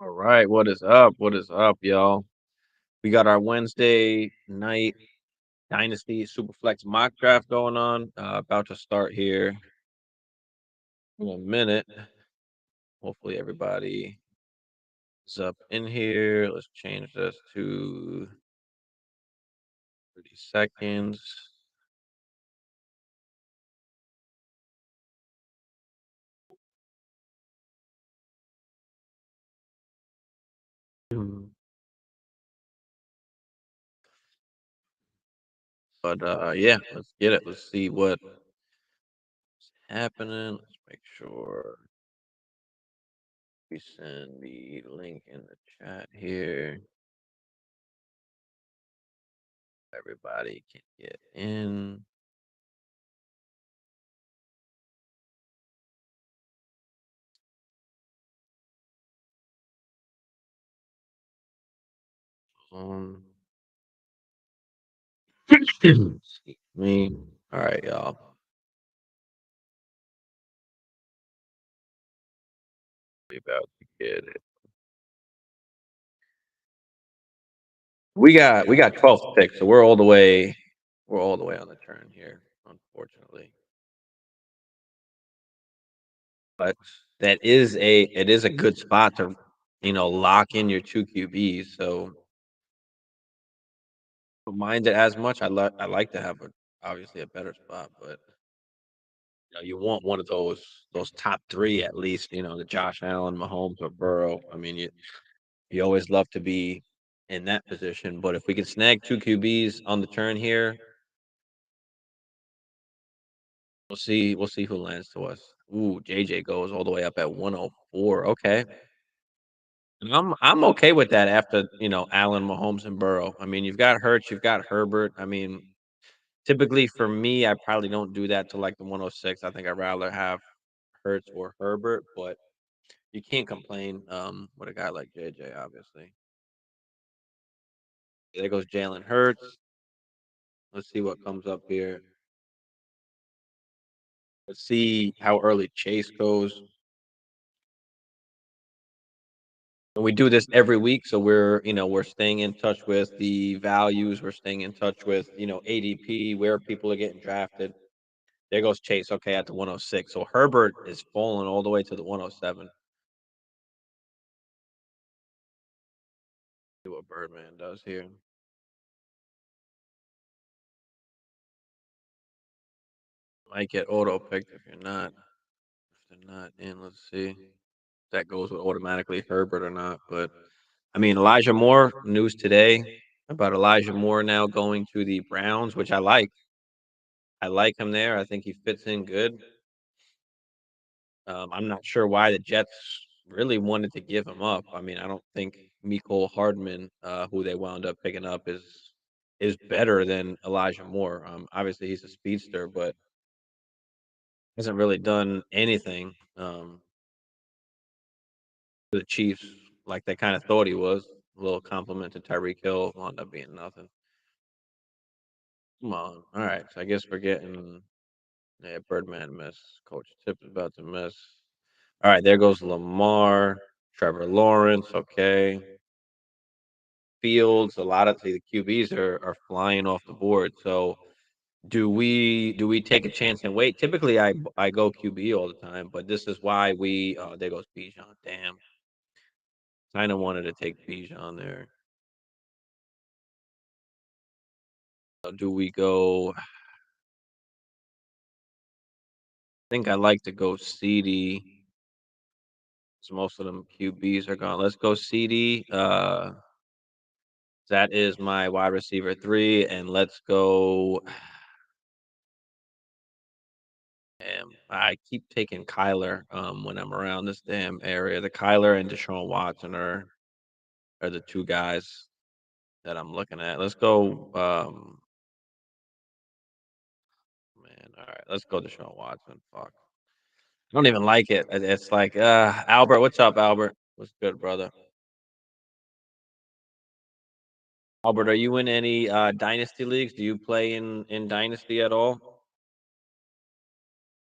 All right, what is up? What is up, y'all? We got our Wednesday night Dynasty Superflex mock draft going on. About to start here in a minute. Hopefully, everybody is up in here. Let's change this to 30 seconds. Hmm. But yeah, let's get it. Let's see what's happening. Let's make sure we send the link in the chat here. Everybody can get in. Um, Excuse me. All right, y'all. We about to get it. We got 12th pick, so we're all the way on the turn here, unfortunately. But it is a good spot to lock in your two QBs. So don't mind it as much. I like to have obviously a better spot, but you want one of those top three at least. The Josh Allen, Mahomes, or Burrow. I mean, you always love to be in that position, but if we can snag two QBs on the turn here, we'll see who lands to us. Ooh, JJ goes all the way up at 104. Okay. And I'm okay with that after, Allen, Mahomes, and Burrow. I mean, you've got Hurts, you've got Herbert. I mean, typically for me, I probably don't do that to like the 106. I think I'd rather have Hurts or Herbert, but you can't complain with a guy like JJ, obviously. There goes Jalen Hurts. Let's see what comes up here. Let's see how early Chase goes. And we do this every week, so we're staying in touch with the values. We're staying in touch with ADP, where people are getting drafted. There goes Chase. Okay, at the 106. So Herbert is falling all the way to the 107. See what Birdman does here. Might get auto picked if you're not. If they're not in, let's see. If that goes with automatically Herbert or not. But I mean, Elijah Moore news today about Elijah Moore now going to the Browns, which I like. I like him there. I think he fits in good. I'm not sure why the Jets really wanted to give him up. I mean, I don't think Mecole Hardman, who they wound up picking up, is better than Elijah Moore. Obviously, he's a speedster, but hasn't really done anything to the Chiefs like they kind of thought he was. A little compliment to Tyreek Hill wound up being nothing. Come on. All right. So I guess we're getting Birdman miss. Coach Tip is about to miss. All right, there goes Lamar, Trevor Lawrence. Okay. Fields, a lot of the QBs are flying off the board. So do we take a chance and wait? Typically, I go QB all the time, but this is why we. There goes Bijan. Damn, kind of wanted to take Bijan there. Do we go? I think I like to go CD. Most of them QBs are gone. Let's go CD. That is my wide receiver three, and let's go. Damn, I keep taking Kyler when I'm around this damn area. The Kyler and Deshaun Watson are the two guys that I'm looking at. Let's go. Man, all right, let's go Deshaun Watson. Fuck, I don't even like it. It's like Albert. What's up, Albert? What's good, brother? Albert, are you in any dynasty leagues? Do you play in dynasty at all?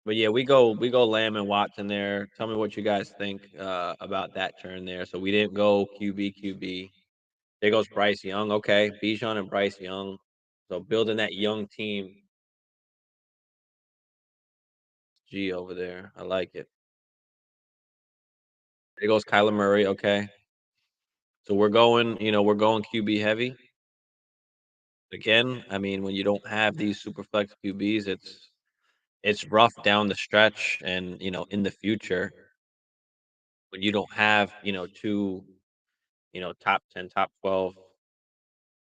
But yeah, we go Lamb and Watson there. Tell me what you guys think about that turn there. So we didn't go QB. There goes Bryce Young. Okay, Bijan and Bryce Young. So building that young team. G over there. I like it. There goes Kyler Murray. Okay. So we're going QB heavy. Again, I mean, when you don't have these super flex QBs, it's rough down the stretch and, in the future when you don't have, two, top 10, top 12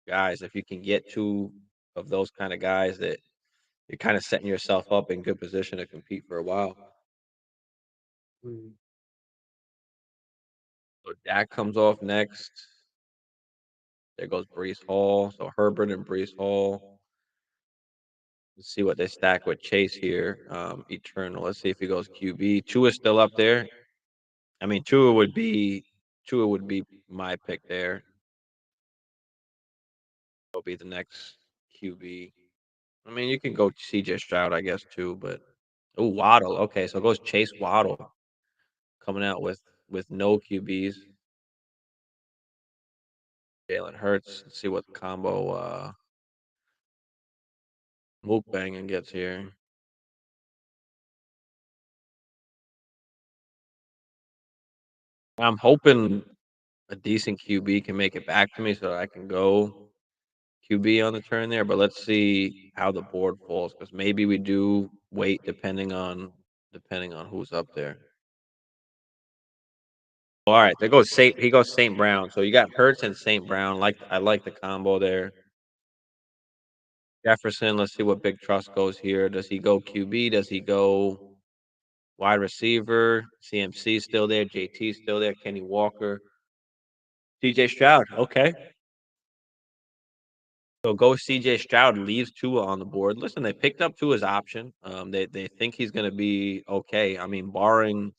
guys. If you can get two of those kind of guys that you're kind of setting yourself up in good position to compete for a while. Mm. So Dak comes off next. There goes Brees Hall. So Herbert and Brees Hall. Let's see what they stack with Chase here. Eternal. Let's see if he goes QB. Tua's still up there. I mean, Tua would be my pick there. Will be the next QB. I mean, you can go CJ Stroud, I guess, too, but oh, Waddle. Okay, so it goes Chase Waddle coming out with no QBs. Jalen Hurts. Let's see what combo Mook banging gets here. I'm hoping a decent QB can make it back to me so I can go QB on the turn there. But let's see how the board falls because maybe we do wait depending on who's up there. All right, there goes Saint. He goes Saint Brown. So you got Hurts and Saint Brown. I like the combo there. Jefferson. Let's see what Big Trust goes here. Does he go QB? Does he go wide receiver? CMC still there. JT still there. Kenny Walker. CJ Stroud. Okay. So go CJ Stroud leaves Tua on the board. Listen, they picked up Tua's option. They think he's going to be okay. I mean, barring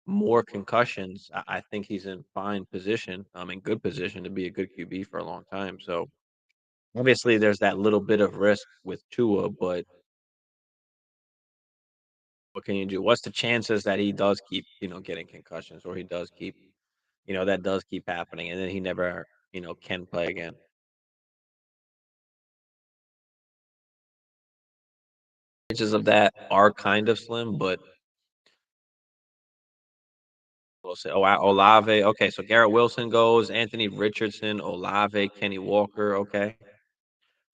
more concussions, I think he's in fine position. In good position to be a good QB for a long time. So obviously, there's that little bit of risk with Tua, but what can you do? What's the chances that he does keep, getting concussions, or he does keep, that does keep happening, and then he never, can play again? Chances of that are kind of slim, but we'll say, oh, Olave. Okay, so Garrett Wilson goes, Anthony Richardson, Olave, Kenny Walker. Okay,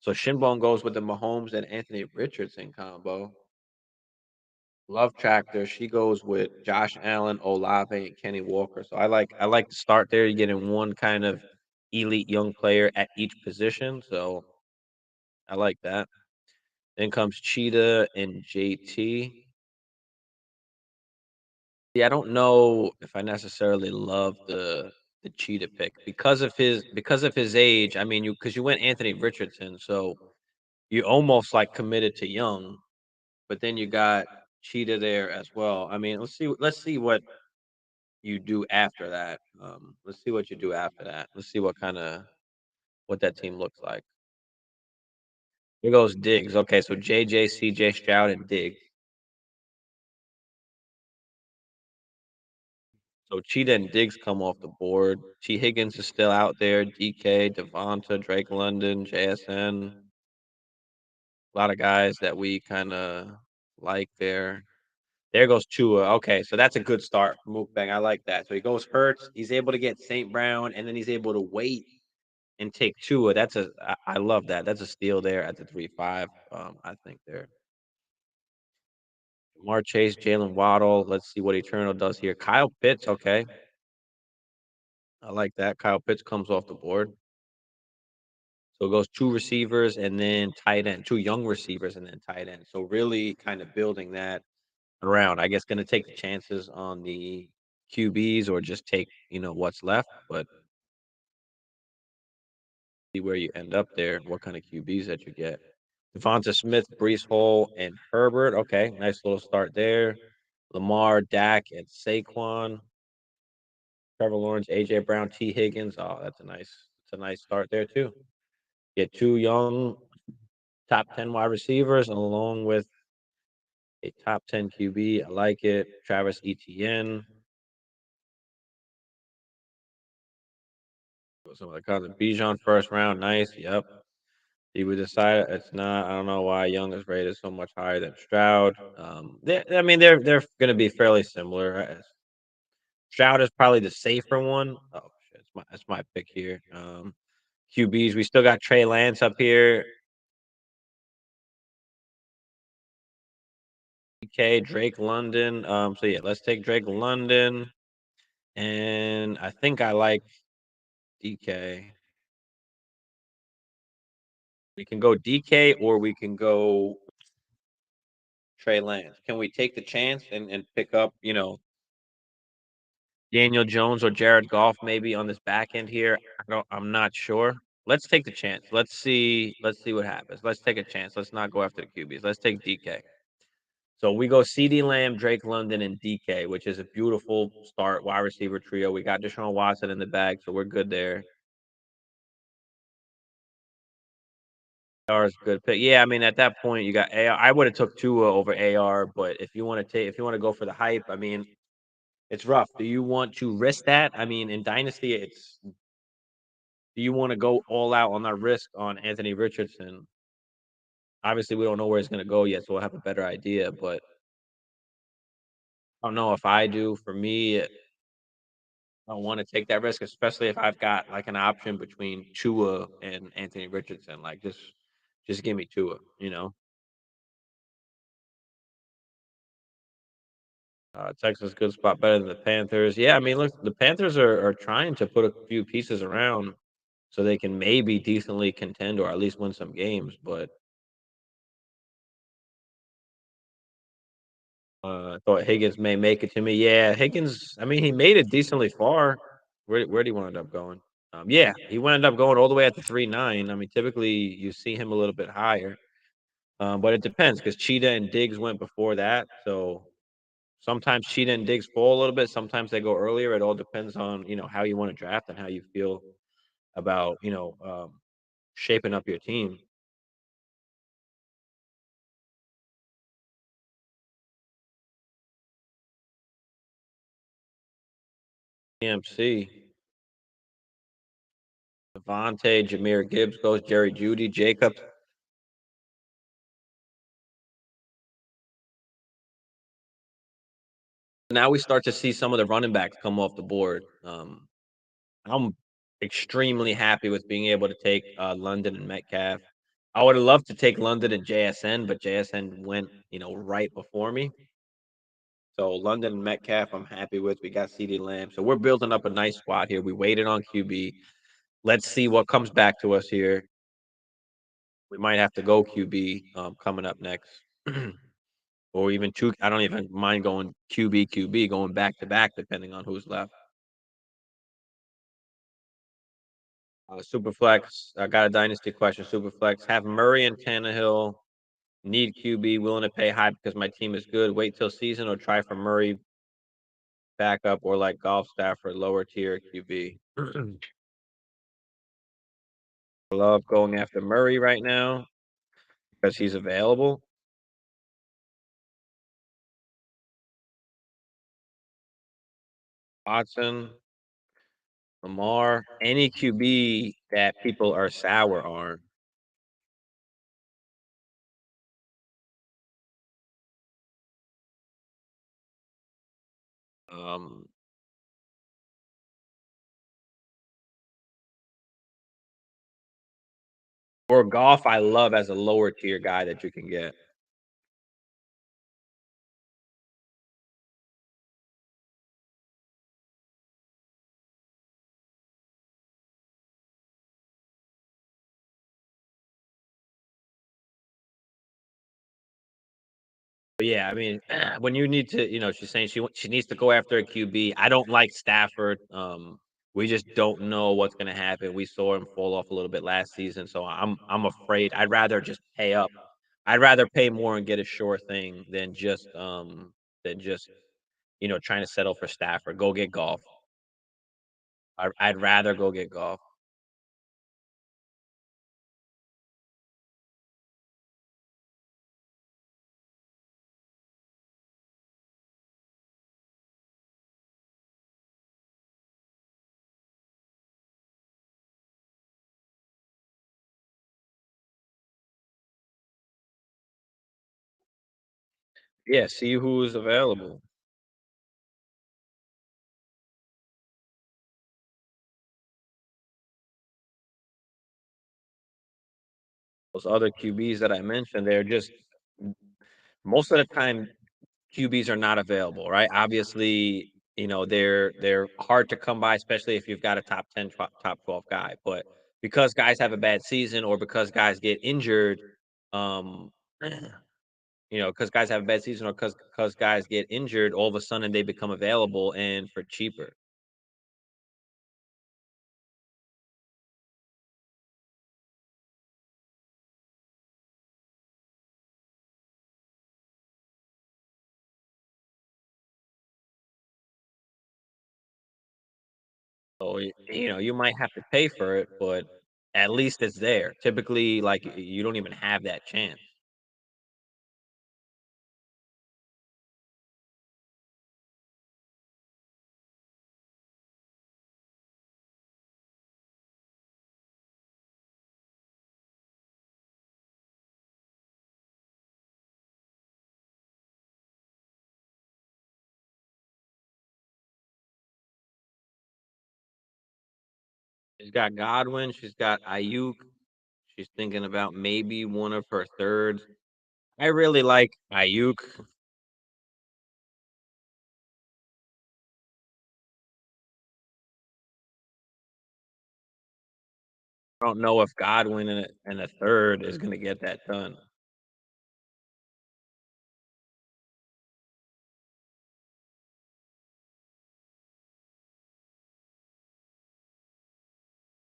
so Shinbone goes with the Mahomes and Anthony Richardson combo. Love Tractor, she goes with Josh Allen, Olave, and Kenny Walker. So I like to start there. You're getting one kind of elite young player at each position. So I like that. Then comes Cheetah and JT. Yeah, I don't know if I necessarily love the Cheetah pick because of his age. I mean, you went Anthony Richardson, so you almost like committed to Young, but then you got Cheetah there as well. I mean, let's see what you do after that. Let's see what you do after that. Let's see what that team looks like. Here goes Diggs. Okay, so JJ, CJ Stroud, and Diggs. So Cheetah and Diggs come off the board. T. Higgins is still out there. DK, Devonta, Drake London, JSN. A lot of guys that we kind of like there. There goes Tua. Okay, so that's a good start for Mukbang. I like that. So he goes Hurts. He's able to get St. Brown, and then he's able to wait and take Tua. I love that. That's a steal there at the 3-5. I think there. Jamar Chase, Jalen Waddle. Let's see what Eternal does here. Kyle Pitts. Okay, I like that. Kyle Pitts comes off the board. So it goes two receivers and then tight end, two young receivers and then tight end. So really kind of building that around. I guess going to take the chances on the QBs or just take, what's left, but see where you end up there, what kind of QBs that you get. Devonta Smith, Brees Hall, and Herbert. Okay, nice little start there. Lamar, Dak, and Saquon. Trevor Lawrence, AJ Brown, T. Higgins. Oh, that's a nice start there too. Get two young top 10 wide receivers along with A top 10 QB. I like it. Travis Etienne. Some of the cousins. Bijan first round. Nice. Yep. He would decide it's not. I don't know why Young is rated so much higher than Stroud. I mean, they're going to be fairly similar. Stroud is probably the safer one. Oh shit, it's my pick here. QBs. We still got Trey Lance up here. DK, Drake London. So yeah, let's take Drake London. And I think I like DK. We can go DK or we can go Trey Lance. Can we take the chance and pick up, Daniel Jones or Jared Goff maybe on this back end here? I'm not sure. Let's take the chance. Let's see what happens. Let's take a chance. Let's not go after the QBs. Let's take DK. So we go CD Lamb, Drake London, and DK, which is a beautiful start wide receiver trio. We got Deshaun Watson in the bag, so we're good there. AR is a good pick. Yeah, I mean at that point you got AR. I would have took Tua over AR, but if you want to go for the hype, I mean it's rough. Do you want to risk that? I mean in Dynasty, do you want to go all out on that risk on Anthony Richardson? Obviously, we don't know where he's going to go yet, so we'll have a better idea. But I don't know if I do. For me, I don't want to take that risk, especially if I've got like an option between Tua and Anthony Richardson. Like just give me Tua. Texas good spot, better than the Panthers. Yeah, I mean, look, the Panthers are trying to put a few pieces around so they can maybe decently contend or at least win some games. But I thought Higgins may make it to me. Yeah, Higgins. I mean, he made it decently far. Where did he wind up going? Yeah, he wound up going all the way at the 3.9. I mean, typically you see him a little bit higher, but it depends because Cheetah and Diggs went before that. So sometimes Cheetah and Diggs fall a little bit. Sometimes they go earlier. It all depends on how you want to draft and how you feel about shaping up your team. EMC, Devontae, Jameer Gibbs goes, Jerry Judy, Jacobs. Now we start to see some of the running backs come off the board. I'm extremely happy with being able to take London and Metcalf. I would have loved to take London and JSN, but JSN went, right before me. So London and Metcalf, I'm happy with. We got CD Lamb, so we're building up a nice squad here. We waited on QB. Let's see what comes back to us here. We might have to go QB coming up next, or even two. I don't even mind going QB going back to back depending on who's left. Superflex. I got a dynasty question. Superflex. Have Murray and Tannehill. Need QB. Willing to pay high because my team is good. Wait till season or try for Murray backup or like golf Stafford lower tier QB. I love going after Murray right now because he's available. Watson, Lamar, any QB that people are sour on. Um, or golf, I love as a lower tier guy that you can get. But yeah, I mean, when you need to, she's saying she needs to go after a QB. I don't like Stafford. We just don't know what's going to happen. We saw him fall off a little bit last season, so I'm afraid. I'd rather just pay up. I'd rather pay more and get a sure thing than just trying to settle for Stafford. Go get golf. I'd rather go get golf. Yeah, see who's available. Those other QBs that I mentioned, they're just most of the time QBs are not available, right? Obviously, they're hard to come by, especially if you've got a top 10, top 12 guy. But because guys have a bad season or because guys get injured, um, because guys have a bad season or because guys get injured, all of a sudden they become available and for cheaper. So you might have to pay for it, but at least it's there. Typically, like you don't even have that chance. She's got Godwin. She's got Ayuk. She's thinking about maybe one of her thirds. I really like Ayuk. I don't know if Godwin and a third is going to get that done.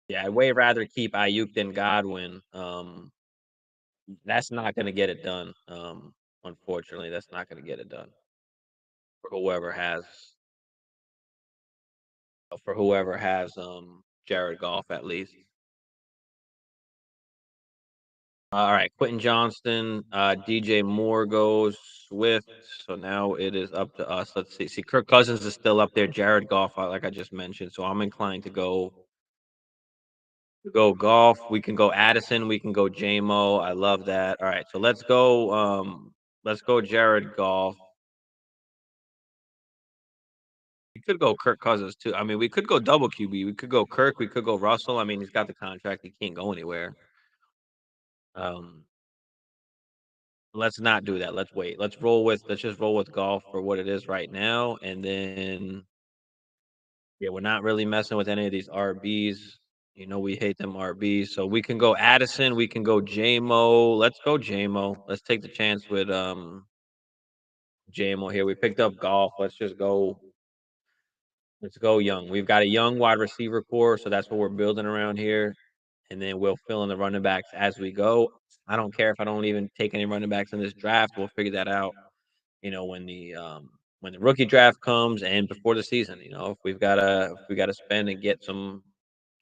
Yeah, I'd way rather keep Ayuk than Godwin. That's not going to get it done. Unfortunately, that's not going to get it done for whoever has Jared Goff at least. All right, Quentin Johnston, DJ Moore goes, Swift. So now it is up to us. Let's see. See, Kirk Cousins is still up there. Jared Goff, like I just mentioned. So I'm inclined to go Golf. We can go Addison. We can go JMO. I love that. All right, so let's go. Let's go Jared Goff. We could go Kirk Cousins too. I mean, we could go double QB. We could go Kirk. We could go Russell. I mean, he's got the contract. He can't go anywhere. Um, let's not do that. Let's wait. Let's just roll with Golf for what it is right now, and then yeah, we're not really messing with any of these RBs. We hate them RBs. So we can go Addison. We can go JMO. Let's go JMO. Let's take the chance with JMO here. We picked up Golf. Let's just go. Let's go young. We've got a young wide receiver core, so that's what we're building around here. And then we'll fill in the running backs as we go. I don't care if I don't even take any running backs in this draft. We'll figure that out, when the rookie draft comes and before the season. If we gotta spend and get some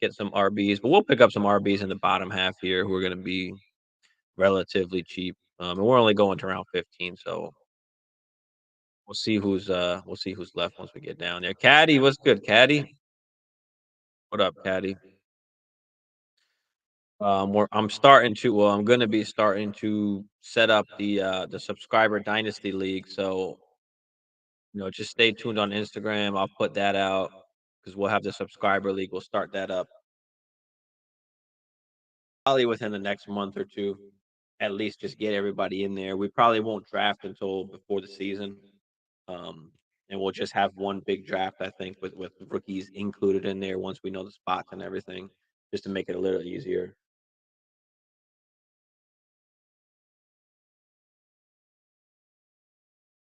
RBs, but we'll pick up some RBs in the bottom half here who are gonna be relatively cheap. And we're only going to around 15, so we'll see who's left once we get down there. Caddy, what's good, Caddy? What up, Caddy? I'm gonna be starting to set up the subscriber dynasty league. So, just stay tuned on Instagram. I'll put that out because we'll have the subscriber league. We'll start that up probably within the next month or two. At least just get everybody in there. We probably won't draft until before the season. Um, and we'll just have one big draft, I think, with rookies included in there once we know the spots and everything, just to make it a little easier.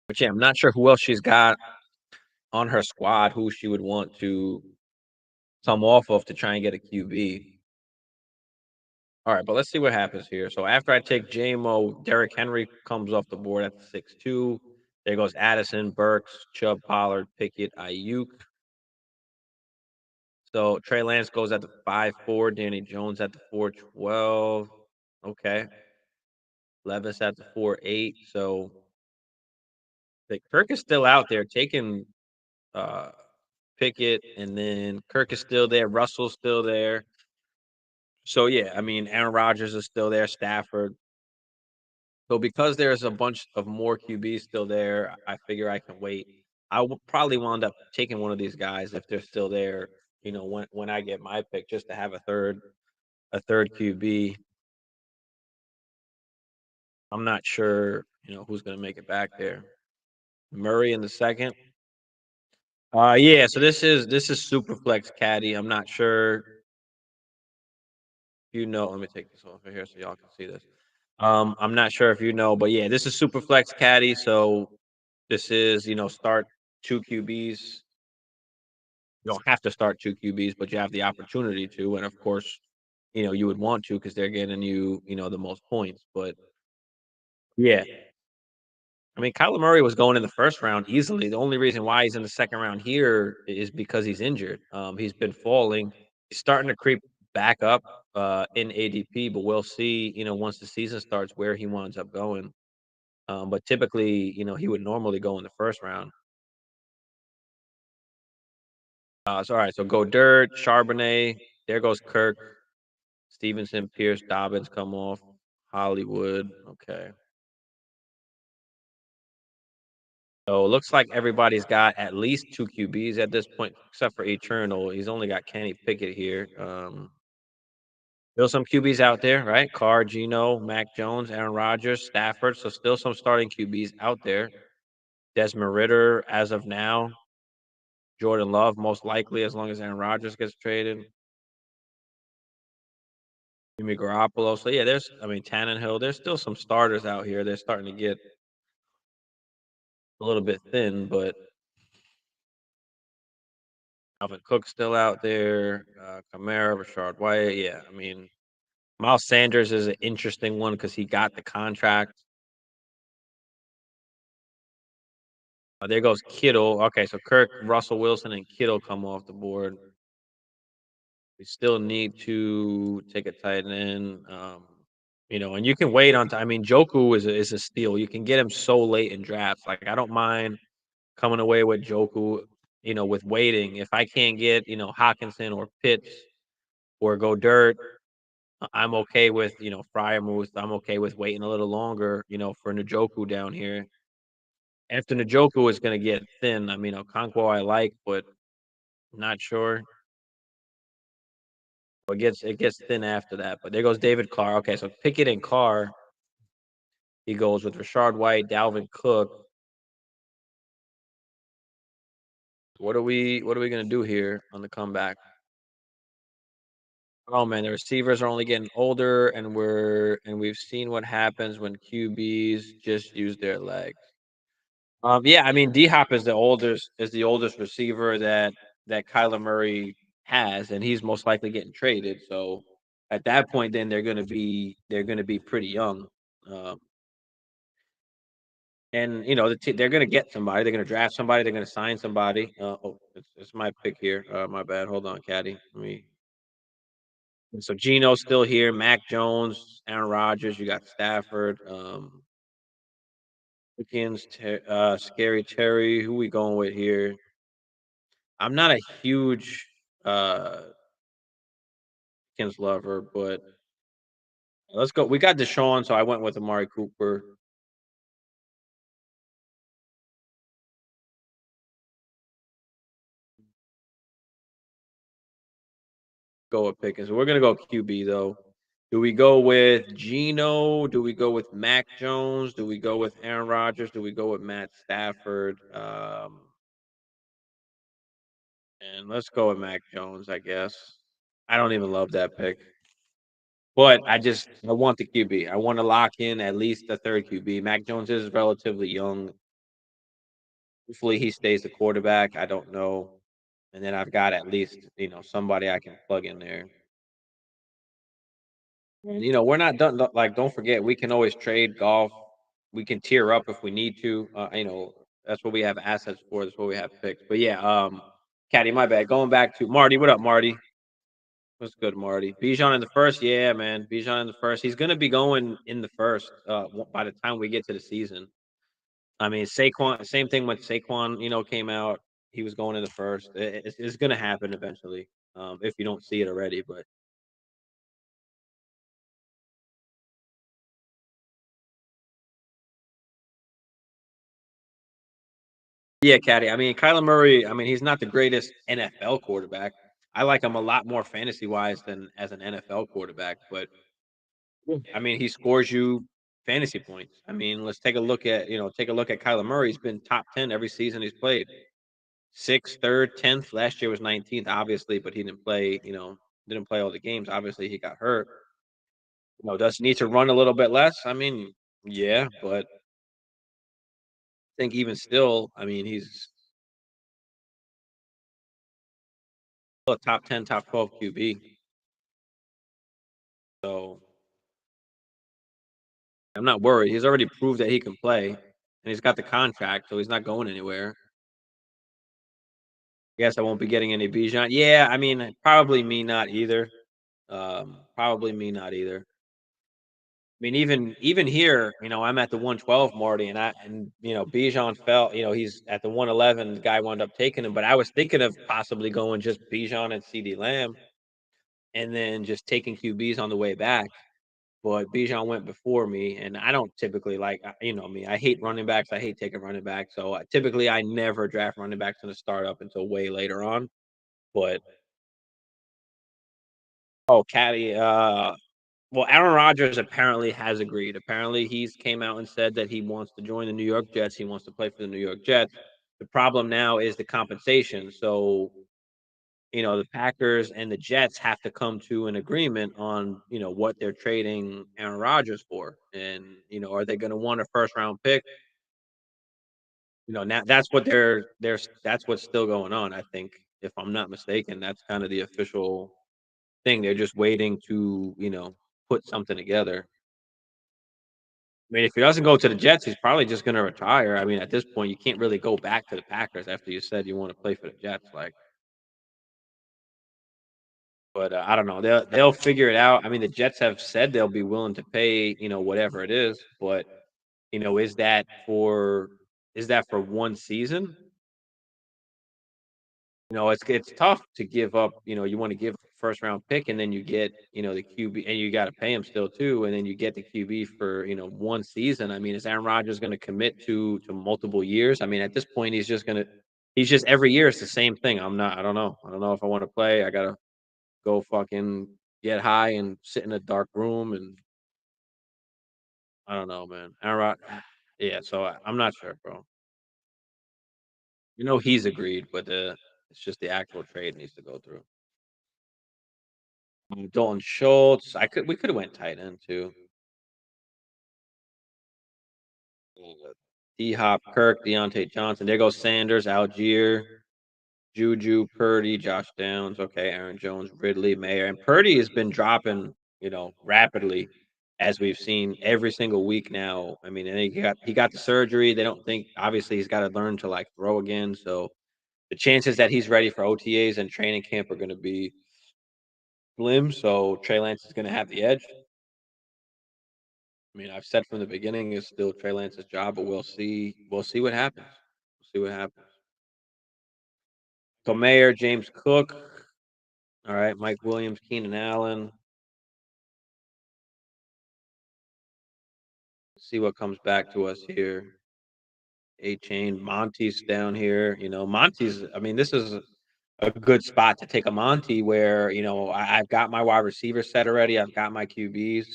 But yeah, I'm not sure who else she's got on her squad who she would want to come off of to try and get a QB. All right, but let's see what happens here. So after I take JMO, Derrick Henry comes off the board at the 6-2. There goes Addison, Burks, Chubb, Pollard, Pickett, Ayuk. So Trey Lance goes at the 5-4. Danny Jones at the 4-12. Okay. Levis at the 4-8. So Kirk is still out there taking uh, Pickett, and then Kirk is still there. Russell's still there. So yeah, I mean, Aaron Rodgers is still there. Stafford. So because there's a bunch of more QBs still there, I figure I can wait. I will probably wound up taking one of these guys if they're still there, when I get my pick just to have a third QB. I'm not sure, who's gonna make it back there. Murray in the second. Yeah, so this is Superflex caddy. I'm not sure let me take this off of here so y'all can see this. I'm not sure if but yeah, this is Superflex caddy. So this is, start two QBs. You don't have to start two QBs, but you have the opportunity to. And of course, you would want to because they're getting you, the most points. But yeah, I mean, Kyler Murray was going in the first round easily. The only reason why he's in the second round here is because he's injured. He's been falling. He's starting to creep back up in ADP, but we'll see, once the season starts where he winds up going. But typically, he would normally go in the first round. So all right, so go Dirt, Charbonnet. There goes Kirk, Stevenson, Pierce, Dobbins come off. Hollywood. Okay. So it looks like everybody's got at least two QBs at this point, except for Eternal. He's only got Kenny Pickett here. Still some QBs out there, right? Carr, Gino, Mac Jones, Aaron Rodgers, Stafford. So still some starting QBs out there. Desmond Ritter, as of now. Jordan Love, most likely, as long as Aaron Rodgers gets traded. Jimmy Garoppolo. So yeah, Tannenhill. There's still some starters out here. They're starting to get a little bit thin, but Alvin Cook's still out there. Kamara, Rashard White. Yeah, Miles Sanders is an interesting one because he got the contract. There goes Kittle. Okay, so Kirk, Russell Wilson, and Kittle come off the board. We still need to take a tight end. And you can wait on. Joku is a steal. You can get him so late in drafts. Like I don't mind coming away with Joku. With waiting. If I can't get Hawkinson or Pitts or go Dirt, I'm okay with Fryermuth. I'm okay with waiting a little longer. For Njoku down here. After Njoku is going to get thin. Okonkwo I like, but not sure. It gets thin after that. But there goes David Carr. Okay, so Pickett and Carr. He goes with Rashard White, Dalvin Cook. What are we gonna do here on the comeback? Oh man, the receivers are only getting older, and we've seen what happens when QBs just use their legs. Yeah, D Hop is the oldest receiver that Kyler Murray has, and he's most likely getting traded. So at that point, then they're gonna be pretty young. Um, and they're gonna get somebody. They're gonna draft somebody. They're gonna sign somebody. It's my pick here. My bad. Hold on, Caddy. So Geno's still here. Mac Jones, Aaron Rodgers. You got Stafford. Pickens, Scary Terry. Who we going with here? I'm not a huge uh Pickens lover, but let's go. We got Deshaun, so I went with Amari Cooper. Go with Pickens. We're gonna go QB though. Do we go with Geno? Do we go with Mac Jones? Do we go with Aaron Rodgers? Do we go with Matt Stafford? And let's go with Mac Jones, I guess. I don't even love that pick. But I want the QB. I want to lock in at least the third QB. Mac Jones is relatively young. Hopefully he stays the quarterback. I don't know. And then I've got at least, somebody I can plug in there. And, we're not done. Like, don't forget, we can always trade golf. We can tier up if we need to. That's what we have assets for. That's what we have picks. But yeah, Caddy, my bad. Going back to Marty. What up, Marty? What's good, Marty? Bijan in the first, yeah, man. Bijan in the first. He's gonna be going in the first. By the time we get to the season, Saquon. Same thing when Saquon, came out. He was going in the first. It's gonna happen eventually. If you don't see it already, but Yeah, Caddy. I mean, Kyler Murray, I mean, he's not the greatest NFL quarterback. I like him a lot more fantasy wise than as an NFL quarterback, but I mean, he scores you fantasy points. I mean, let's take a look at, take a look at Kyler Murray. He's been top 10 every season he's played. Sixth, third, 10th. Last year was 19th, obviously, but he didn't play, didn't play all the games. Obviously, he got hurt. Does he need to run a little bit less? I mean, yeah, but I think even still, I mean, he's still a top 10, top 12 QB. So I'm not worried. He's already proved that he can play, and he's got the contract, so he's not going anywhere. Guess I won't be getting any Bijan. Yeah, I mean, probably me not either. Probably me not either. I mean, even here, I'm at the 112, Marty, and Bijan fell. He's at the 111. The guy wound up taking him, but I was thinking of possibly going just Bijan and CD Lamb, and then just taking QBs on the way back. But Bijan went before me, and I don't typically like, me. I hate running backs. I hate taking running backs. So typically, I never draft running backs in the startup until way later on. But oh, Caddy, well, Aaron Rodgers apparently has agreed. Apparently, he's came out and said that he wants to join the New York Jets. He wants to play for the New York Jets. The problem now is the compensation. So, the Packers and the Jets have to come to an agreement on, what they're trading Aaron Rodgers for. And, are they going to want a first round pick? Now that's what that's what's still going on. I think, if I'm not mistaken, that's kind of the official thing. They're just waiting to, put something together. I mean, if he doesn't go to the Jets, he's probably just gonna retire. I mean, at this point, you can't really go back to the Packers after you said you wanna play for the Jets, like, but, I don't know. They'll figure it out. I mean, the Jets have said they'll be willing to pay, whatever it is, but, is that for 1 season? It's tough to give up, you wanna give a first round pick and then you get, the QB and you gotta pay him still too, and then you get the QB for, 1 season. I mean, is Aaron Rodgers gonna commit to multiple years? I mean, at this point, he's just every year it's the same thing. I don't know. I don't know if I wanna play. I gotta go fucking get high and sit in a dark room, and I don't know, man. Aaron Rod yeah, so I'm not sure, bro. He's agreed, but, it's just the actual trade needs to go through. Dalton Schultz. We coulda went tight end too. D-Hop, Kirk, Deontay Johnson. There goes Sanders, Algier, Juju, Purdy, Josh Downs. Okay, Aaron Jones, Ridley, Mayer, and Purdy has been dropping, rapidly, as we've seen every single week now. I mean, and he got the surgery. They don't think, obviously he's got to learn to like throw again. So the chances that he's ready for OTAs and training camp are going to be slim. So Trey Lance is going to have the edge. I mean, I've said from the beginning it's still Trey Lance's job, but we'll see. We'll see what happens. We'll see what happens. So Mayer, James Cook. All right, Mike Williams, Keenan Allen. See what comes back to us here. A chain, Monty's down here. Monty's. I mean, this is a good spot to take a Monty where I've got my wide receiver set already. I've got my QBs.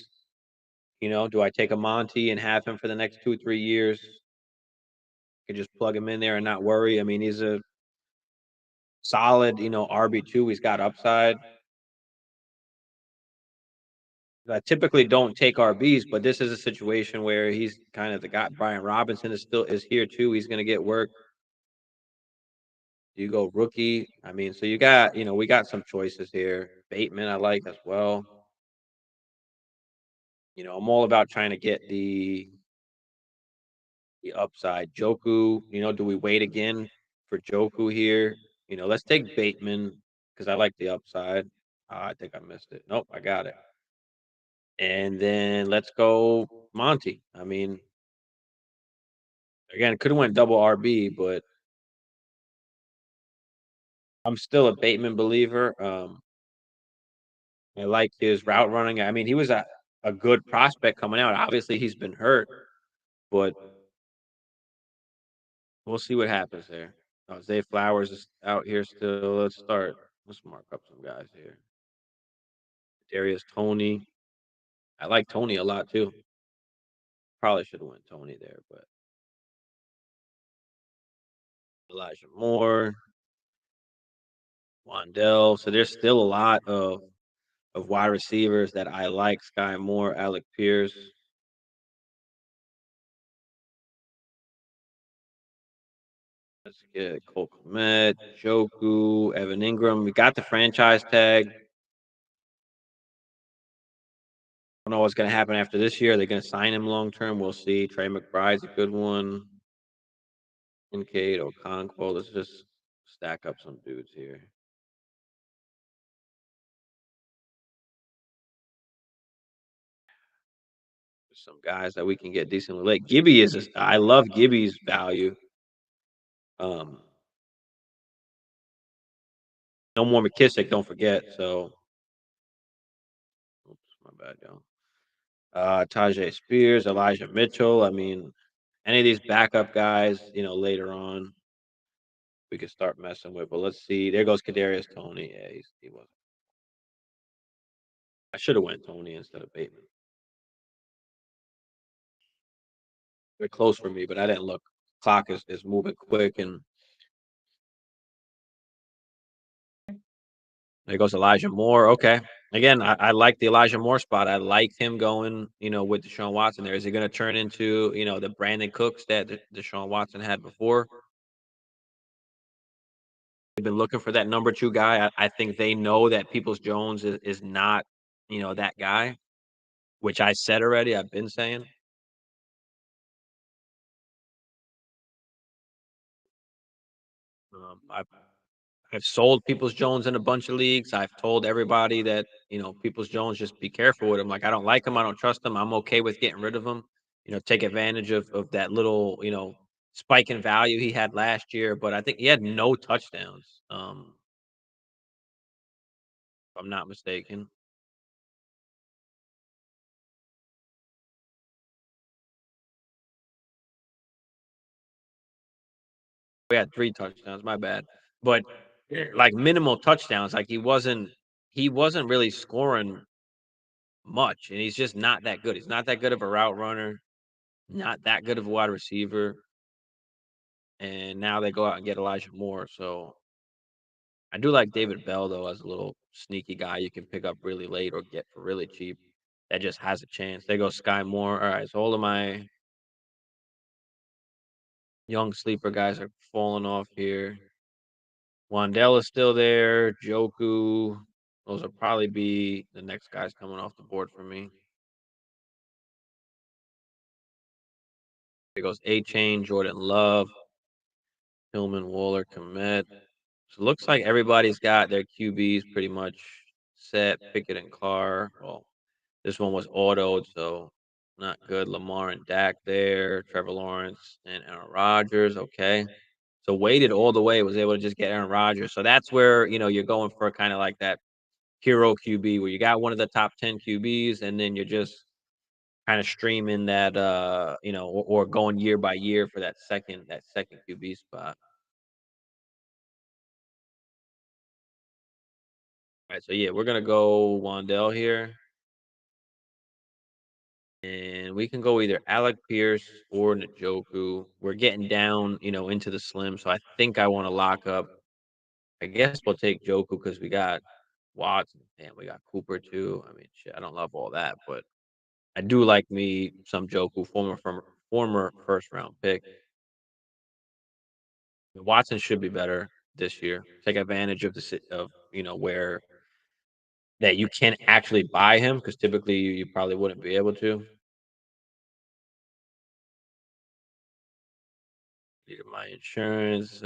Do I take a Monty and have him for the next 2 3 years? I can just plug him in there and not worry. I mean, he's a solid, RB2. He's got upside. I typically don't take RBs, but this is a situation where he's kind of the guy. Brian Robinson is here too. He's going to get work. You go rookie. I mean, so we got some choices here. Bateman, I like as well. I'm all about trying to get the upside. Joku, do we wait again for Joku here? Let's take Bateman because I like the upside. I think I missed it. Nope, I got it. And then let's go Monty. I mean, again, could have went double RB, but I'm still a Bateman believer. I like his route running. I mean, he was a good prospect coming out. Obviously, he's been hurt, but We'll see what happens there. Zay Flowers is out here still. Let's start. Let's mark up some guys here. Darius Tony. I like Tony a lot too. Probably should have went Tony there, but Elijah Moore, Wandell. So there's still a lot of wide receivers that I like. Sky Moore, Alec Pierce. Let's get Cole Kmet, Joku, Evan Ingram. We got the franchise tag. I don't know what's going to happen after this year. They're going to sign him long term. We'll see. Trey McBride's a good one. Kincaid, Okonkwo. Let's just stack up some dudes here. Some guys that we can get decently late. Gibby is. I love Gibby's value. Um, no more McKissick. Don't forget. So, oops, my bad, y'all. Tajay Spears, Elijah Mitchell. I mean, any of these backup guys, later on we could start messing with. But let's see. There goes Kadarius Tony. Yeah, he was. I should have went Tony instead of Bateman. They're close for me, but I didn't look. Clock is moving quick, and there goes Elijah Moore. Okay. Again, I like the Elijah Moore spot. I like him going, with Deshaun Watson there. Is he going to turn into, the Brandon Cooks that Deshaun Watson had before? They've been looking for that number two guy. I think they know that Peoples Jones is not, that guy, which I said already. I've been saying. I've sold Peoples Jones in a bunch of leagues. I've told everybody that, Peoples Jones, just be careful with him. Like, I don't like him. I don't trust him. I'm okay with getting rid of him. Take advantage of that little, spike in value he had last year. But I think he had no touchdowns, if I'm not mistaken. We had 3 touchdowns. My bad. But like minimal touchdowns. Like he wasn't really scoring much, and he's just not that good. He's not that good of a route runner. Not that good of a wide receiver. And now they go out and get Elijah Moore. So I do like David Bell though as a little sneaky guy you can pick up really late or get for really cheap. That just has a chance. They go Sky Moore. All right, so all of my young sleeper guys are falling off here. Wandell is still there. Joku. Those will probably be the next guys coming off the board for me. There goes A Chain, Jordan Love, Tillman, Waller, Komet. So it looks like everybody's got their QBs pretty much set. Pickett and Carr. Well, this one was autoed, so not good. Lamar and Dak there. Trevor Lawrence and Aaron Rodgers. Okay. So waited all the way, was able to just get Aaron Rodgers. So that's where, you're going for kind of like that hero QB where you got one of the top 10 QBs and then you're just kind of streaming that or going year by year for that second QB spot. All right, so yeah, we're gonna go Wandell here. And we can go either Alec Pierce or Njoku. We're getting down, into the slim. So I think I want to lock up. I guess we'll take Joku because we got Watson and we got Cooper too. I mean, shit, I don't love all that, but I do like me some Joku, former first round pick. Watson should be better this year. Take advantage of where that you can actually buy him because typically you probably wouldn't be able to. Needed my insurance.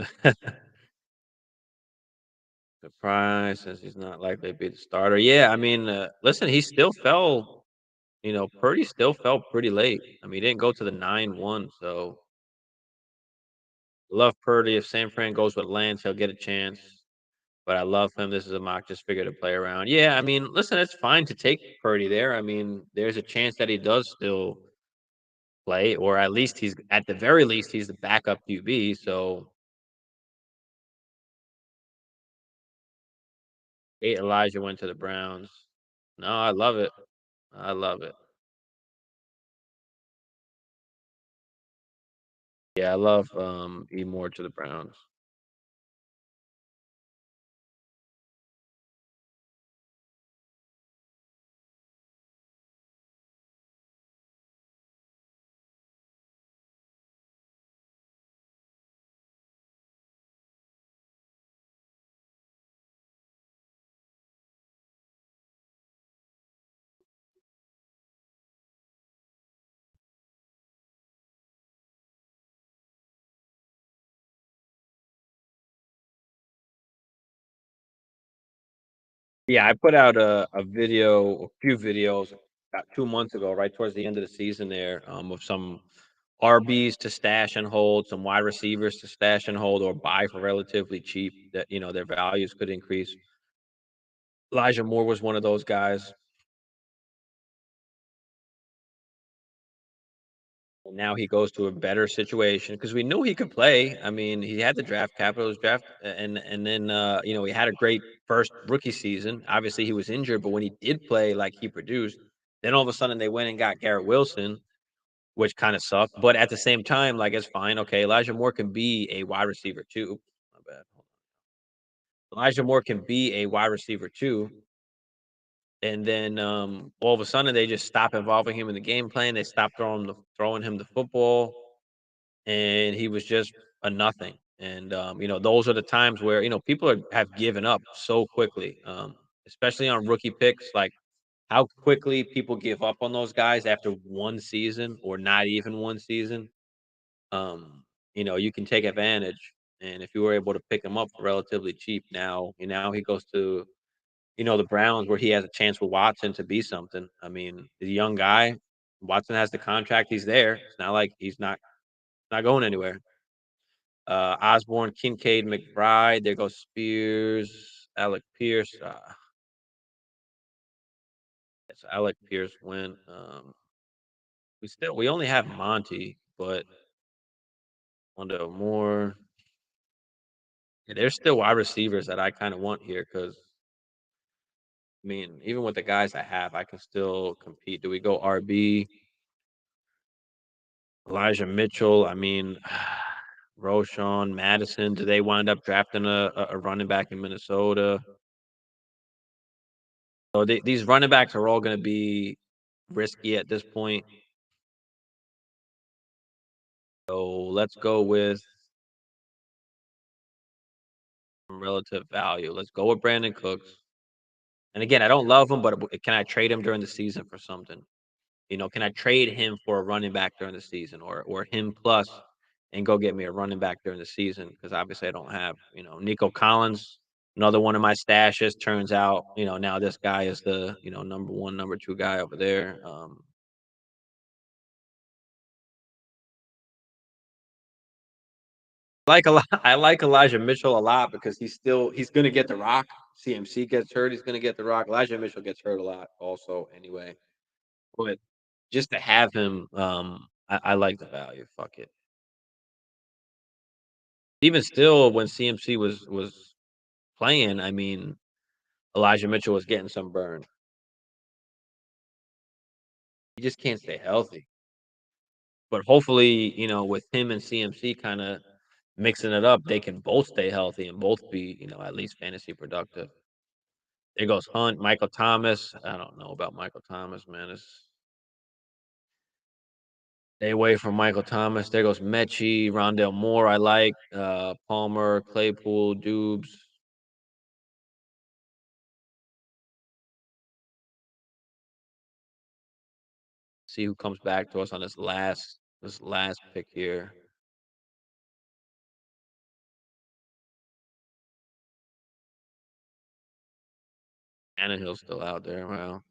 Surprise, since he's not likely to be the starter. Yeah, I mean, listen, he still fell. Purdy still fell pretty late. I mean, he didn't go to the 9-1. So love Purdy. If San Fran goes with Lance, he'll get a chance. But I love him. This is a mock just figure to play around. Yeah, I mean, listen, it's fine to take Purdy there. I mean, there's a chance that he does still play, or at least he's at the very least, he's the backup QB, so Elijah went to the Browns. No, I love it. I love it. Yeah, I love, E Moore to the Browns. Yeah, I put out a few videos about 2 months ago, right towards the end of the season there, of some RBs to stash and hold, some wide receivers to stash and hold or buy for relatively cheap that, their values could increase. Elijah Moore was one of those guys. And now he goes to a better situation because we knew he could play. I mean, he had the draft capital, his draft, and then he had a great first rookie season. Obviously, he was injured, but when he did play, like he produced. Then all of a sudden, they went and got Garrett Wilson, which kind of sucked. But at the same time, like it's fine. Okay, Elijah Moore can be a wide receiver too. Oops, my bad. Elijah Moore can be a wide receiver too. And then all of a sudden, they just stop involving him in the game plan. They stop throwing him the football, and he was just a nothing. And those are the times where people have given up so quickly, especially on rookie picks. Like how quickly people give up on those guys after one season or not even one season. You can take advantage. And if you were able to pick him up for relatively cheap, now he goes to the Browns where he has a chance with Watson to be something. I mean, the young guy. Watson has the contract. He's there. It's not like he's not going anywhere. Osborne, Kincaid, McBride. There goes Spears, Alec Pierce. Yes, Alec Pierce went. We only have Monty, but Wendell Moore. Yeah, there's still wide receivers that I kind of want here because I mean, even with the guys I have, I can still compete. Do we go RB? Elijah Mitchell. I mean, Roshan, Madison. Do they wind up drafting a running back in Minnesota? So these running backs are all going to be risky at this point. So let's go with some relative value. Let's go with Brandon Cooks. And again, I don't love him, but can I trade him during the season for something? Can I trade him for a running back during the season, or him plus, and go get me a running back during the season? Because obviously I don't have Nico Collins, another one of my stashes. Turns out now this guy is the number one, number two guy over there. I like Elijah Mitchell a lot because he's gonna get the rock. CMC gets hurt, he's gonna get the rock. Elijah Mitchell gets hurt a lot also anyway. But just to have him, I like the value. Fuck it. Even still, when CMC was playing, I mean, Elijah Mitchell was getting some burn. He just can't stay healthy. But hopefully, with him and CMC kind of mixing it up, they can both stay healthy and both be, at least fantasy productive. There goes Hunt, Michael Thomas. I don't know about Michael Thomas, man. Stay away from Michael Thomas. There goes Mechie, Rondell Moore. I like Palmer, Claypool, Dubes. See who comes back to us on this last pick here. Tannehill's still out there. Wow.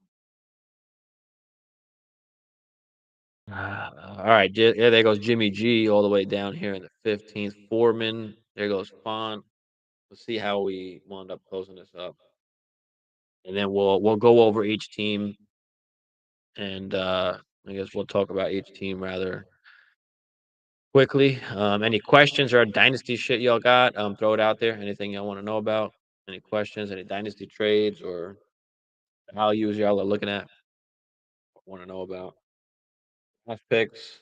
All right. Yeah, there goes Jimmy G all the way down here in the 15th. Foreman. There goes Font. Let's see how we wound up closing this up. And then we'll go over each team and I guess we'll talk about each team rather quickly. Any questions or dynasty shit y'all got? Throw it out there. Anything y'all want to know about? Any questions? Any dynasty trades or values y'all are looking at? Want to know about? Last picks,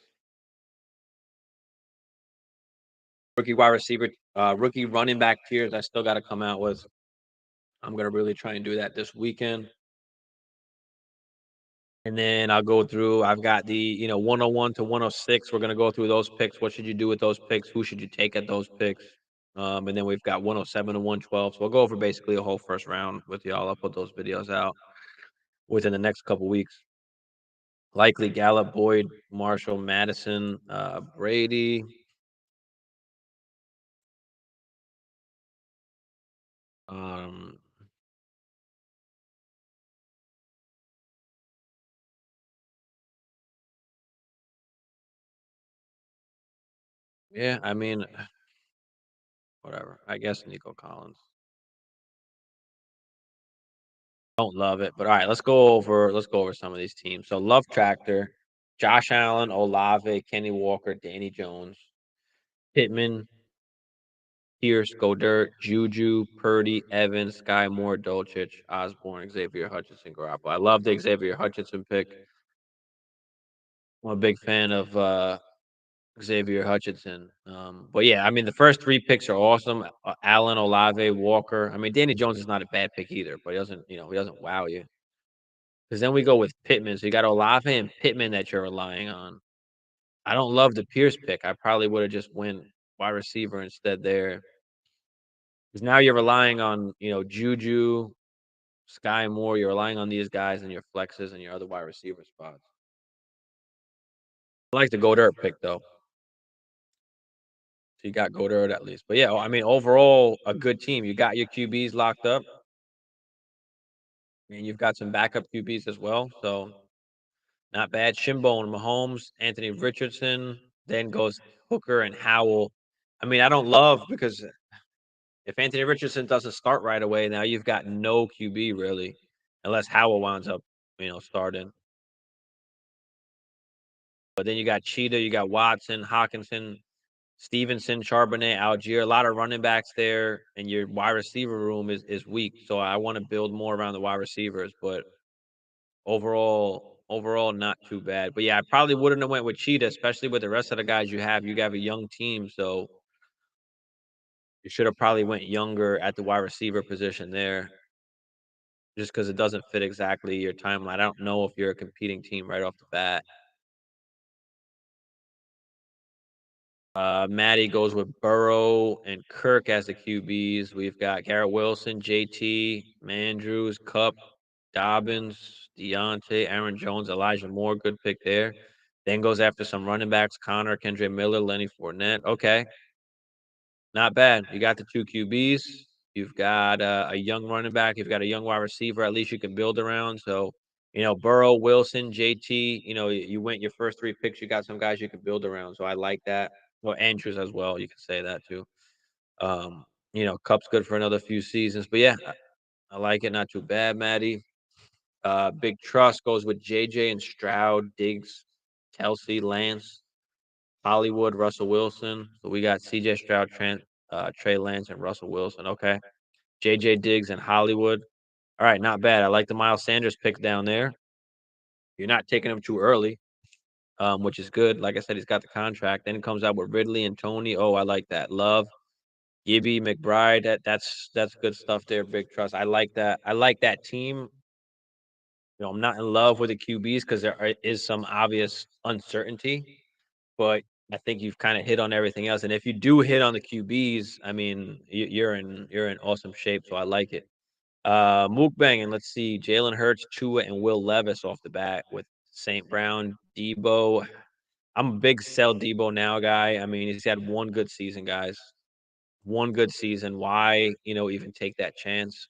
rookie wide receiver, rookie running back tiers. I still got to come out with. I'm gonna really try and do that this weekend. And then I'll go through. I've got the 101 to 106. We're gonna go through those picks. What should you do with those picks? Who should you take at those picks? And then we've got 107 to 112. So we'll go over basically a whole first round with y'all. I'll put those videos out within the next couple weeks. Likely Gallup, Boyd, Marshall, Madison, Brady. Um, yeah, I mean, whatever. I guess Nico Collins. Don't love it, but all right, let's go over some of these teams. So love Tractor, Josh Allen, Olave, Kenny Walker, Danny Jones, Pittman, Pierce, Goddard, Juju, Purdy, Evans, Sky Moore, Dolchich, Osborne, Xavier Hutchinson, Garoppolo. I love the Xavier Hutchinson pick. I'm a big fan of Xavier Hutchinson. But yeah, I mean the first three picks are awesome. Allen, Olave, Walker. I mean Danny Jones is not a bad pick either, but he doesn't wow you. Because then we go with Pittman. So you got Olave and Pittman that you're relying on. I don't love the Pierce pick. I probably would have just went wide receiver instead there. Because now you're relying on, Juju, Sky Moore. You're relying on these guys and your flexes and your other wide receiver spots. I like the Goddard pick though. So you got Goddard at least. But yeah, I mean overall a good team. You got your QBs locked up, and you've got some backup QBs as well. So not bad. Shinbone, Mahomes, Anthony Richardson, then goes Hooker and Howell. I mean, I don't love because if Anthony Richardson doesn't start right away, now you've got no QB really, unless Howell winds up, starting. But then you got Cheetah, you got Watson, Hawkinson, Stevenson, Charbonnet, Algier, a lot of running backs there, and your wide receiver room is weak. So I want to build more around the wide receivers, but overall, not too bad. But yeah, I probably wouldn't have went with Cheetah, especially with the rest of the guys you have. You have a young team, so you should have probably went younger at the wide receiver position there, just because it doesn't fit exactly your timeline. I don't know if you're a competing team right off the bat. Maddie goes with Burrow and Kirk as the QBs. We've got Garrett Wilson, JT, Mandrews, Cup, Dobbins, Deontay, Aaron Jones, Elijah Moore. Good pick there. Then goes after some running backs: Connor, Kendra Miller, Lenny Fournette. Okay, not bad. You got the two QBs. You've got a young running back. You've got a young wide receiver. At least you can build around. So, Burrow, Wilson, JT. You went your first three picks. You got some guys you can build around. So I like that. Well, Andrews as well. You can say that too. Cup's good for another few seasons. But yeah, I like it. Not too bad, Maddie. Big Trust goes with JJ and Stroud, Diggs, Kelsey, Lance, Hollywood, Russell Wilson. So we got CJ Stroud, Trey Lance, and Russell Wilson. Okay. JJ Diggs and Hollywood. All right, not bad. I like the Miles Sanders pick down there. You're not taking him too early, which is good. Like I said, he's got the contract. Then it comes out with Ridley and Tony. Oh, I like that. Love. Gibby, McBride. That's good stuff there. Big Trust. I like that. I like that team. I'm not in love with the QBs because is some obvious uncertainty, but I think you've kind of hit on everything else. And if you do hit on the QBs, I mean, you're in awesome shape. So I like it. Mukbang, and let's see, Jalen Hurts, Tua, and Will Levis off the bat with St. Brown, Debo. I'm a big sell Debo now guy. I mean, he's had one good season, guys. One good season. Why, even take that chance?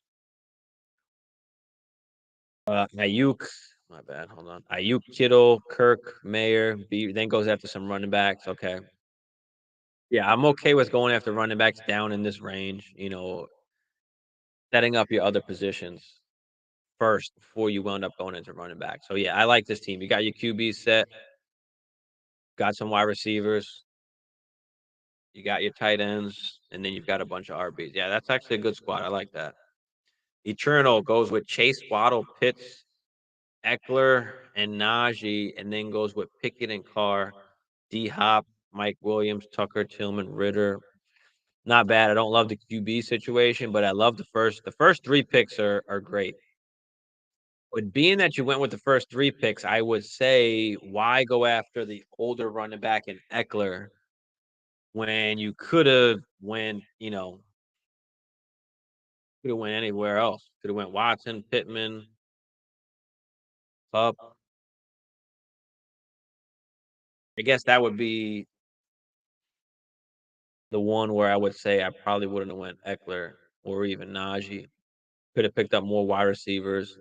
Ayuk, my bad. Hold on. Ayuk, Kittle, Kirk, Mayer, then goes after some running backs. Okay. Yeah, I'm okay with going after running backs down in this range, setting up your other positions. first before you wound up going into running back. So yeah, I like this team. You got your QB set, got some wide receivers, you got your tight ends, and then you've got a bunch of RBs. Yeah, that's actually a good squad. I like that. Eternal goes with Chase, Waddle, Pitts, Eckler, and Najee, and then goes with Pickett and Carr, D Hop, Mike Williams, Tucker, Tillman, Ritter. Not bad. I don't love the QB situation, but I love the first three picks are great. But being that you went with the first three picks, I would say why go after the older running back in Eckler when you could have went anywhere else. Could have went Watson, Pittman, Pup. I guess that would be the one where I would say I probably wouldn't have went Eckler or even Najee. Could have picked up more wide receivers,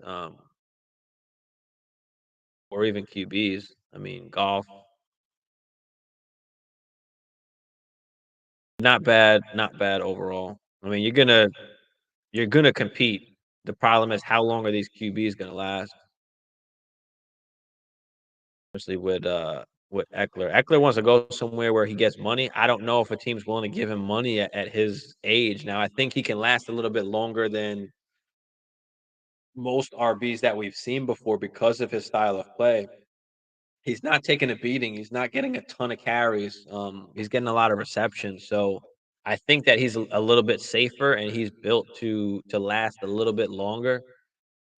or even QBs. I mean, Golf, not bad overall. I mean, you're gonna compete. The problem is how long are these QBs gonna last? Especially with Eckler. Eckler wants to go somewhere where he gets money. I don't know if a team's willing to give him money at his age. Now, I think he can last a little bit longer than most RBs that we've seen before because of his style of play. He's not taking a beating. He's not getting a ton of carries. He's getting a lot of receptions. So I think that he's a little bit safer and he's built to last a little bit longer.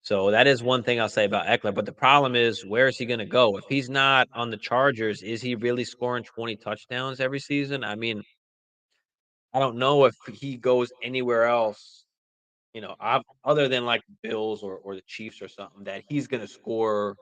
So that is one thing I'll say about Eckler. But the problem is, where is he going to go? If he's not on the Chargers, is he really scoring 20 touchdowns every season? I mean, I don't know if he goes anywhere else, other than like Bills or the Chiefs or something, that he's going to score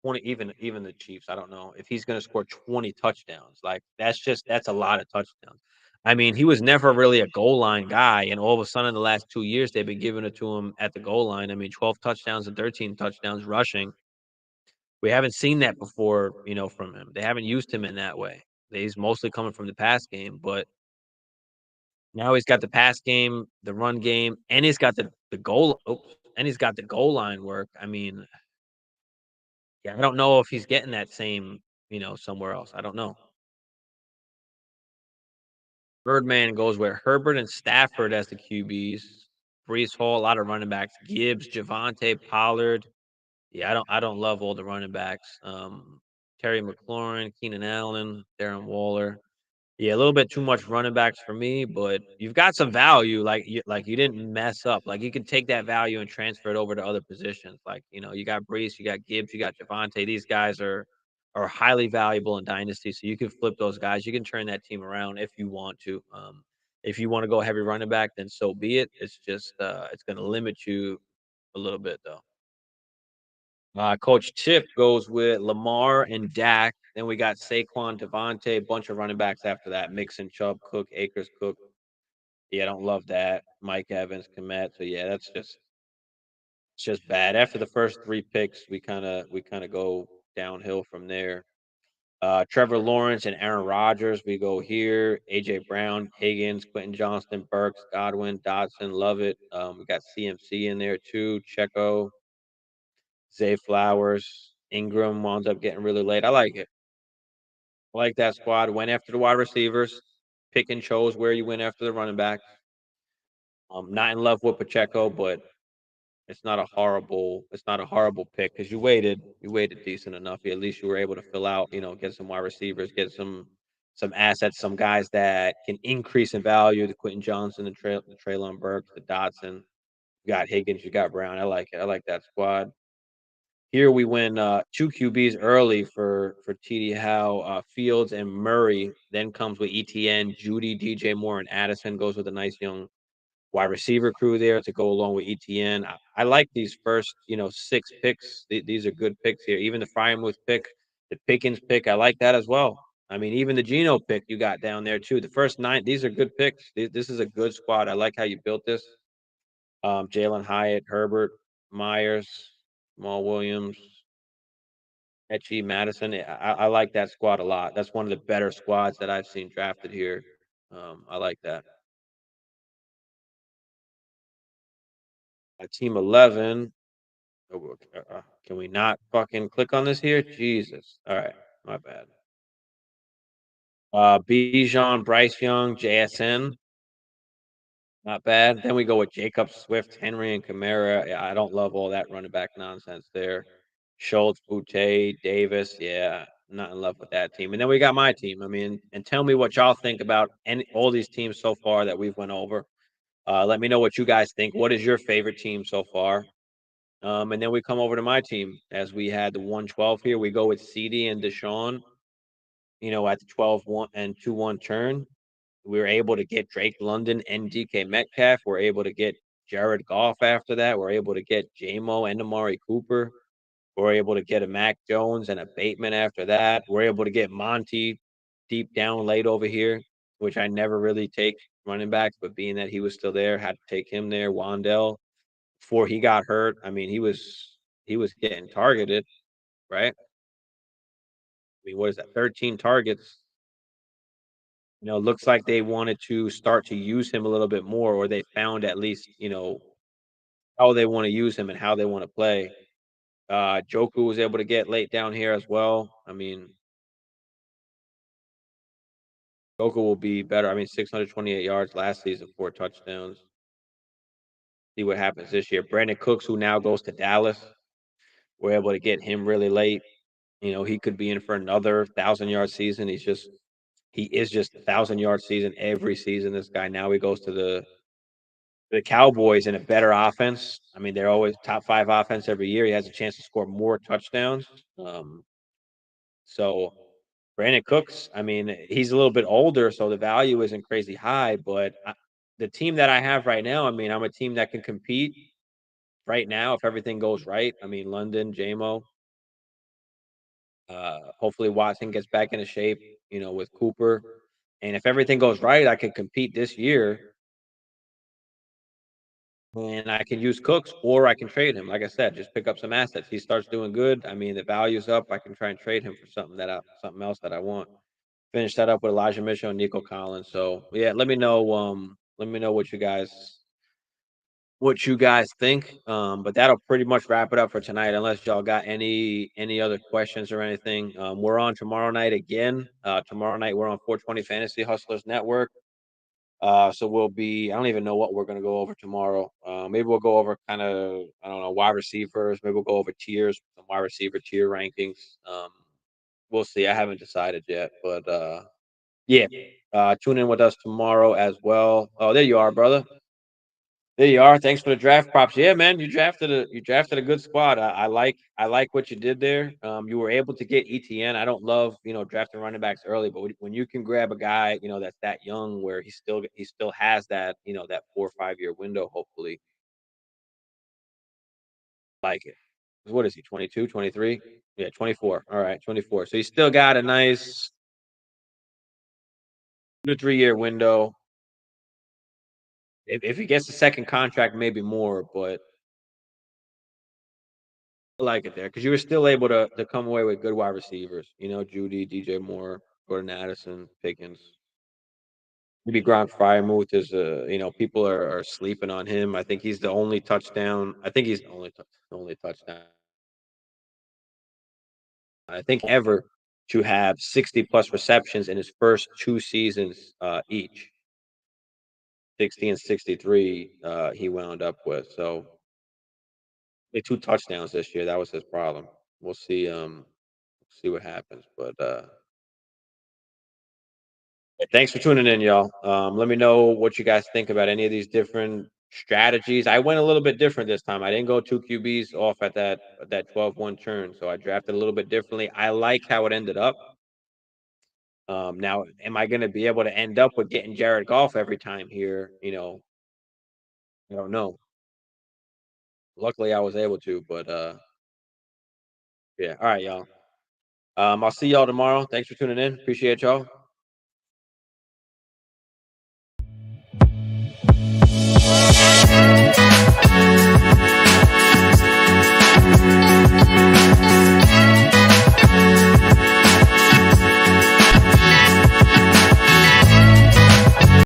20, even the Chiefs. I don't know if he's going to score 20 touchdowns. Like that's a lot of touchdowns. I mean, he was never really a goal line guy, and all of a sudden, in the last 2 years, they've been giving it to him at the goal line. I mean, 12 touchdowns and 13 touchdowns rushing. We haven't seen that before, from him. They haven't used him in that way. He's mostly coming from the pass game, but now he's got the pass game, the run game, and he's got the goal. Oops, and he's got the goal line work. I mean, yeah, I don't know if he's getting that same, somewhere else. I don't know. Birdman goes where Herbert and Stafford as the QBs. Brees Hall, a lot of running backs. Gibbs, Javante, Pollard. Yeah, I don't love all the running backs. Terry McLaurin, Keenan Allen, Darren Waller. Yeah, a little bit too much running backs for me, but you've got some value. Like you didn't mess up. Like you can take that value and transfer it over to other positions. Like you got Brees, you got Gibbs, you got Javante. These guys are highly valuable in Dynasty, so you can flip those guys. You can turn that team around if you want to. If you want to go heavy running back, then so be it. It's just it's going to limit you a little bit though. Coach Chip goes with Lamar and Dak. Then we got Saquon, Devontae, bunch of running backs after that. Mixon, Chubb, Cook, Akers, Cook. Yeah, I don't love that. Mike Evans, Komet. So yeah, it's just bad. After the first three picks, we kind of go downhill from there. Trevor Lawrence and Aaron Rodgers. We go here. AJ Brown, Higgins, Quentin Johnston, Burks, Godwin, Dodson. Love it. We got CMC in there too. Checo, Zay Flowers, Ingram wound up getting really late. I like it. I like that squad. Went after the wide receivers, pick and chose where you went after the running backs. Not in love with Pacheco, but it's not a horrible pick because you waited decent enough. At least you were able to fill out, get some wide receivers, get some assets, some guys that can increase in value. The Quentin Johnson, the Traylon Burks, the Dotson. You got Higgins, you got Brown. I like it. I like that squad. Here we win two QBs early for TD Howe, Fields and Murray. Then comes with ETN, Judy, DJ Moore, and Addison goes with a nice young wide receiver crew there to go along with ETN. I like these first, six picks. These are good picks here. Even the Fryermuth pick, the Pickens pick, I like that as well. I mean, even the Geno pick you got down there too. The first nine, these are good picks. This is a good squad. I like how you built this. Jalen Hyatt, Herbert, Myers, Jamal Williams, Etchy, Madison. I like that squad a lot. That's one of the better squads that I've seen drafted here. I like that. Team 11. Oh, can we not fucking click on this here? Jesus. All right, my bad. Bijan, Bryce Young, JSN. Not bad. Then we go with Jacob Swift, Henry, and Kamara. Yeah, I don't love all that running back nonsense there. Schultz, Boutte, Davis. Yeah, not in love with that team. And then we got my team. I mean, and tell me what y'all think about all these teams so far that we've went over. Let me know what you guys think. What is your favorite team so far? And then we come over to my team as we had the 112 here. We go with CD and Deshaun. At the 12-1 and 2-1 turn. We were able to get Drake London and DK Metcalf. We're able to get Jared Goff after that. We're able to get JMO and Amari Cooper. We're able to get a Mac Jones and a Bateman after that. We're able to get Monty deep down late over here, which I never really take running backs, but being that he was still there, had to take him there. Wandell before he got hurt. I mean, he was getting targeted, right? I mean, what is that? 13 targets. Looks like they wanted to start to use him a little bit more, or they found at least, how they want to use him and how they want to play. Joku was able to get late down here as well. I mean, Joku will be better. I mean, 628 yards last season, 4 touchdowns. See what happens this year. Brandon Cooks, who now goes to Dallas, we're able to get him really late. He could be in for another 1,000-yard season. He is just 1,000-yard season every season. This guy now he goes to the Cowboys in a better offense. I mean, they're always top 5 offense every year. He has a chance to score more touchdowns. So Brandon Cooks, I mean, he's a little bit older, so the value isn't crazy high. But the team that I have right now, I mean, I'm a team that can compete right now if everything goes right. I mean, London, JMO. Hopefully Watson gets back into shape, with Cooper. And if everything goes right, I can compete this year and I can use Cooks or I can trade him. Like I said, just pick up some assets. He starts doing good. I mean, the value's up. I can try and trade him for something else that I want. Finish that up with Elijah Mitchell and Nico Collins. So yeah, let me know. Let me know what you guys think. But that'll pretty much wrap it up for tonight. Unless y'all got any other questions or anything. We're on tomorrow night again. Tomorrow night we're on 420 Fantasy Hustlers Network. So we'll be. I don't even know what we're gonna go over tomorrow. Maybe we'll go over kind of I don't know wide receivers. Maybe we'll go over tiers, some wide receiver tier rankings. We'll see. I haven't decided yet, but yeah. Tune in with us tomorrow as well. Oh, there you are, brother. There you are. Thanks for the draft props. Yeah, man, you drafted a good squad. I like what you did there. You were able to get ETN. I don't love drafting running backs early, but when you can grab a guy that's that young where he still has that that 4 or 5 year window. Hopefully, like it. What is he? 22, 23? Yeah, 24. All right, 24. So he's still got a nice 2 to 3 year window. If he gets a second contract, maybe more, but I like it there because you were still able to come away with good wide receivers. Judy, DJ Moore, Gordon Addison, Pickens. Maybe Gronk Fryermuth is people are sleeping on him. I think he's the only touchdown. I think he's the only touchdown. I think ever to have 60 plus receptions in his first 2 seasons each. 60 and 63 he wound up with. So 2 touchdowns this year. That was his problem. We'll see what happens. But thanks for tuning in, y'all. Let me know what you guys think about any of these different strategies. I went a little bit different this time. I didn't go 2 QBs off at that 12-1 turn, so I drafted a little bit differently. I like how it ended up. Now, am I going to be able to end up with getting Jared Goff every time here? I don't know. Luckily, I was able to, but yeah. All right, y'all. I'll see y'all tomorrow. Thanks for tuning in. Appreciate y'all.